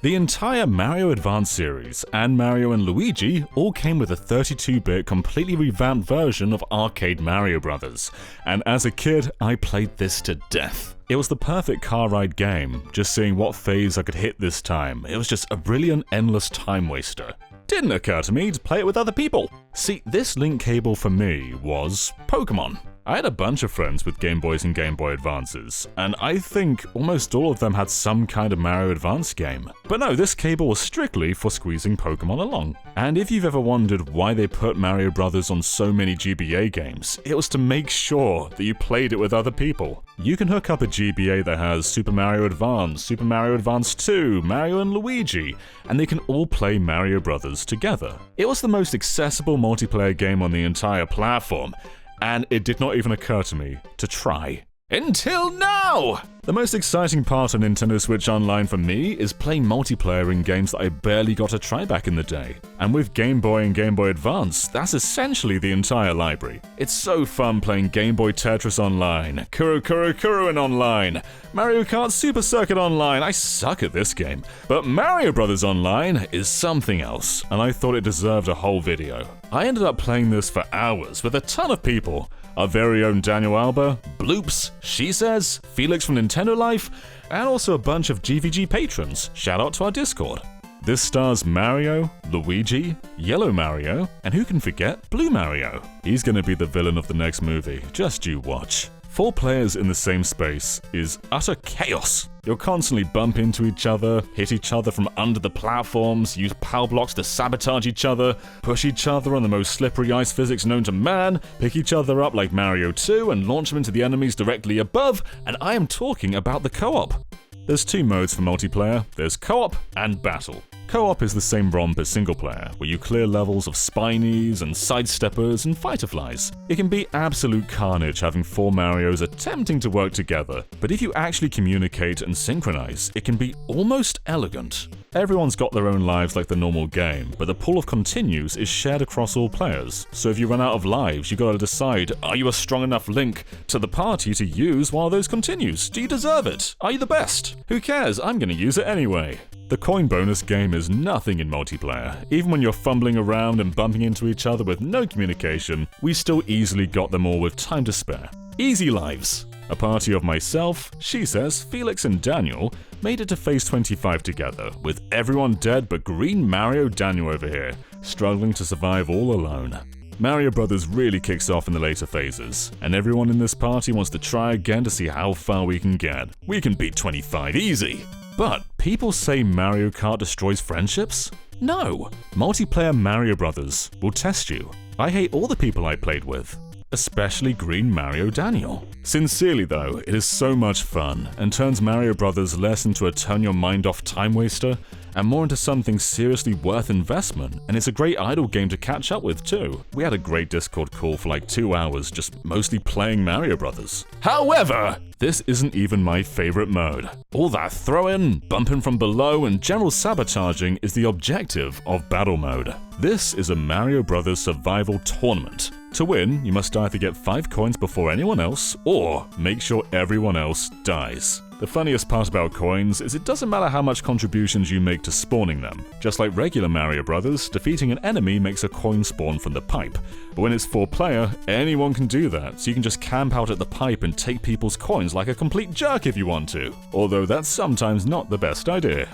The entire Mario Advance series and Mario & Luigi all came with a 32-bit completely revamped version of Arcade Mario Bros. And as a kid, I played this to death. It was the perfect car ride game, just seeing what phase I could hit this time. It was just a brilliant, endless time waster. Didn't occur to me to play it with other people. See, this link cable for me was Pokemon. I had a bunch of friends with Game Boys and Game Boy Advances, and I think almost all of them had some kind of Mario Advance game. But no, this cable was strictly for squeezing Pokemon along. And if you've ever wondered why they put Mario Bros. On so many GBA games, it was to make sure that you played it with other people. You can hook up a GBA that has Super Mario Advance, Super Mario Advance 2, Mario and Luigi, and they can all play Mario Bros. Together. It was the most accessible multiplayer game on the entire platform, and it did not even occur to me to try. Until now! The most exciting part of Nintendo Switch Online for me is playing multiplayer in games that I barely got to try back in the day. And with Game Boy and Game Boy Advance, that's essentially the entire library. It's so fun playing Game Boy Tetris Online, Kuro Kuro Kuroin Online, Mario Kart Super Circuit Online. I suck at this game. But Mario Bros. Online is something else, and I thought it deserved a whole video. I ended up playing this for hours with a ton of people. Our very own Daniel Alba, Bloops, She Says, Felix from Nintendo Life, and also a bunch of GVG patrons. Shout out to our Discord. This stars Mario, Luigi, Yellow Mario, and who can forget Blue Mario? He's gonna be the villain of the next movie, just you watch. 4 players in the same space is utter chaos. You'll constantly bump into each other, hit each other from under the platforms, use power blocks to sabotage each other, push each other on the most slippery ice physics known to man, pick each other up like Mario 2 and launch them into the enemies directly above, and I am talking about the co-op. There's 2 modes for multiplayer, there's co-op and battle. Co-op is the same romp as single player, where you clear levels of Spinies and Sidesteppers and Fighterflies. It can be absolute carnage having 4 Marios attempting to work together, but if you actually communicate and synchronize, it can be almost elegant. Everyone's got their own lives like the normal game, but the pool of continues is shared across all players. So if you run out of lives, you gotta decide, are you a strong enough link to the party to use while those continues? Do you deserve it? Are you the best? Who cares? I'm gonna use it anyway. The coin bonus game is nothing in multiplayer. Even when you're fumbling around and bumping into each other with no communication, we still easily got them all with time to spare. Easy lives. A party of myself, She Says, Felix and Daniel made it to phase 25 together, with everyone dead but Green Mario Daniel over here, struggling to survive all alone. Mario Bros. Really kicks off in the later phases, and everyone in this party wants to try again to see how far we can get. We can beat 25 easy! But people say Mario Kart destroys friendships? No! Multiplayer Mario Bros. Will test you. I hate all the people I played with, especially Green Mario Daniel. Sincerely though, it is so much fun, and turns Mario Bros. Less into a turn your mind off time waster, and more into something seriously worth investment, and it's a great idle game to catch up with too. We had a great Discord call for like 2 hours just mostly playing Mario Bros. However, this isn't even my favorite mode. All that throwing, bumping from below, and general sabotaging is the objective of Battle Mode. This is a Mario Bros. Survival tournament. To win, you must either get 5 coins before anyone else, or make sure everyone else dies. The funniest part about coins is it doesn't matter how much contributions you make to spawning them. Just like regular Mario Bros., defeating an enemy makes a coin spawn from the pipe. But when it's 4-player, anyone can do that, so you can just camp out at the pipe and take people's coins like a complete jerk if you want to. Although that's sometimes not the best idea.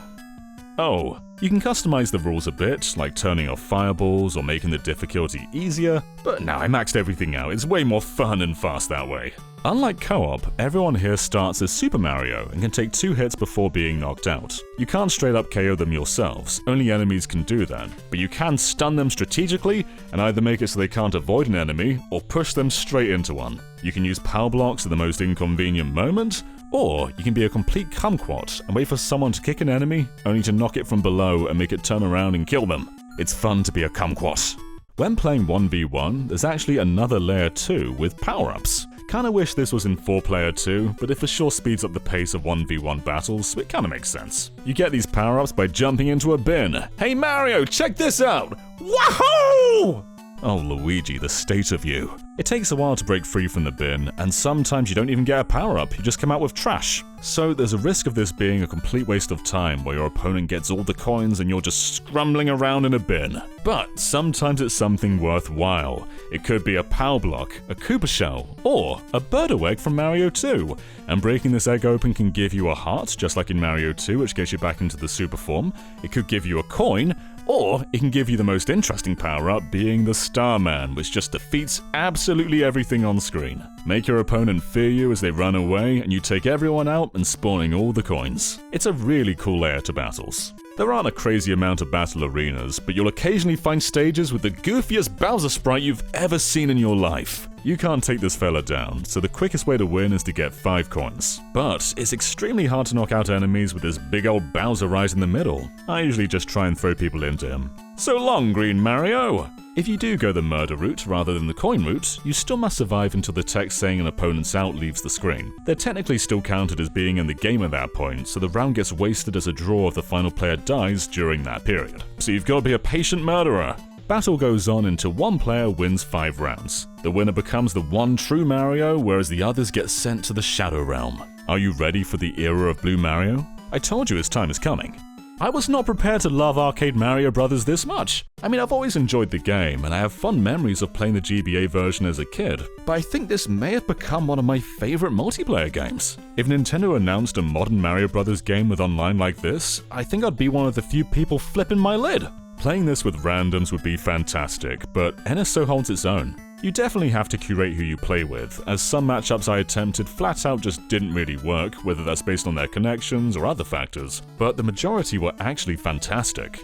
Oh, you can customize the rules a bit, like turning off fireballs or making the difficulty easier, but now I maxed everything out, it's way more fun and fast that way. Unlike co-op, everyone here starts as Super Mario and can take 2 hits before being knocked out. You can't straight up KO them yourselves, only enemies can do that, but you can stun them strategically and either make it so they can't avoid an enemy or push them straight into one. You can use power blocks at the most inconvenient moment, or you can be a complete kumquat and wait for someone to kick an enemy, only to knock it from below and make it turn around and kill them. It's fun to be a kumquat. When playing 1v1, there's actually another layer too with power-ups. Kinda wish this was in 4-player too, but it for sure speeds up the pace of 1v1 battles, so it kinda makes sense. You get these power-ups by jumping into a bin. Hey Mario, check this out! Wahoo! Oh Luigi, the state of you. It takes a while to break free from the bin, and sometimes you don't even get a power-up, you just come out with trash. So there's a risk of this being a complete waste of time where your opponent gets all the coins and you're just scrambling around in a bin. But sometimes it's something worthwhile. It could be a power block, a Koopa shell, or a Birdo egg from Mario 2. And breaking this egg open can give you a heart, just like in Mario 2, which gets you back into the super form. It could give you a coin, or it can give you the most interesting power-up, being the Starman, which just defeats absolutely everything on screen. Make your opponent fear you as they run away, and you take everyone out and spawning all the coins. It's a really cool layer to battles. There aren't a crazy amount of battle arenas, but you'll occasionally find stages with the goofiest Bowser sprite you've ever seen in your life. You can't take this fella down, so the quickest way to win is to get 5 coins. But it's extremely hard to knock out enemies with this big old Bowser right in the middle. I usually just try and throw people into him. So long, Green Mario! If you do go the murder route rather than the coin route, you still must survive until the text saying an opponent's out leaves the screen. They're technically still counted as being in the game at that point, so the round gets wasted as a draw if the final player dies during that period. So you've got to be a patient murderer. Battle goes on until one player wins 5 rounds. The winner becomes the one true Mario, whereas the others get sent to the Shadow Realm. Are you ready for the era of Blue Mario? I told you his time is coming. I was not prepared to love Arcade Mario Brothers this much. I mean, I've always enjoyed the game, and I have fond memories of playing the GBA version as a kid, but I think this may have become one of my favorite multiplayer games. If Nintendo announced a modern Mario Brothers game with online like this, I think I'd be one of the few people flipping my lid. Playing this with randoms would be fantastic, but NSO holds its own. You definitely have to curate who you play with, as some matchups I attempted flat out just didn't really work, whether that's based on their connections or other factors, but the majority were actually fantastic.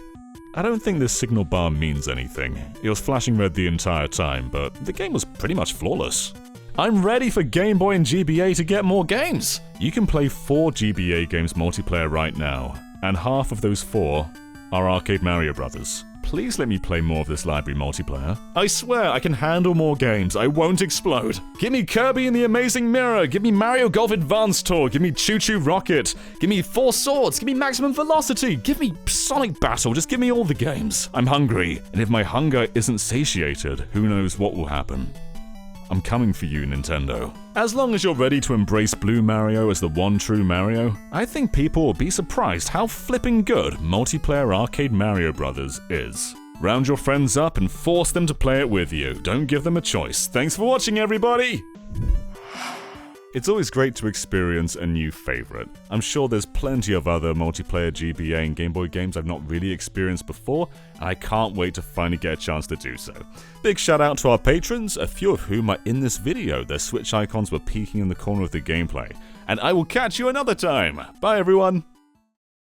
I don't think this signal bar means anything. It was flashing red the entire time, but the game was pretty much flawless. I'm ready for Game Boy and GBA to get more games! You can play 4 GBA games multiplayer right now, and half of those 4 are Arcade Mario Brothers. Please let me play more of this library multiplayer. I swear I can handle more games, I won't explode. Give me Kirby and the Amazing Mirror, give me Mario Golf Advanced Tour, give me Choo Choo Rocket, give me 4 Swords, give me Maximum Velocity, give me Sonic Battle, just give me all the games. I'm hungry, and if my hunger isn't satiated, who knows what will happen. I'm coming for you, Nintendo. As long as you're ready to embrace Blue Mario as the one true Mario, I think people will be surprised how flipping good multiplayer Arcade Mario Brothers is. Round your friends up and force them to play it with you. Don't give them a choice. Thanks for watching, everybody! It's always great to experience a new favorite. I'm sure there's plenty of other multiplayer GBA and Game Boy games I've not really experienced before, and I can't wait to finally get a chance to do so. Big shout out to our patrons, a few of whom are in this video. Their Switch icons were peeking in the corner of the gameplay. And I will catch you another time. Bye everyone!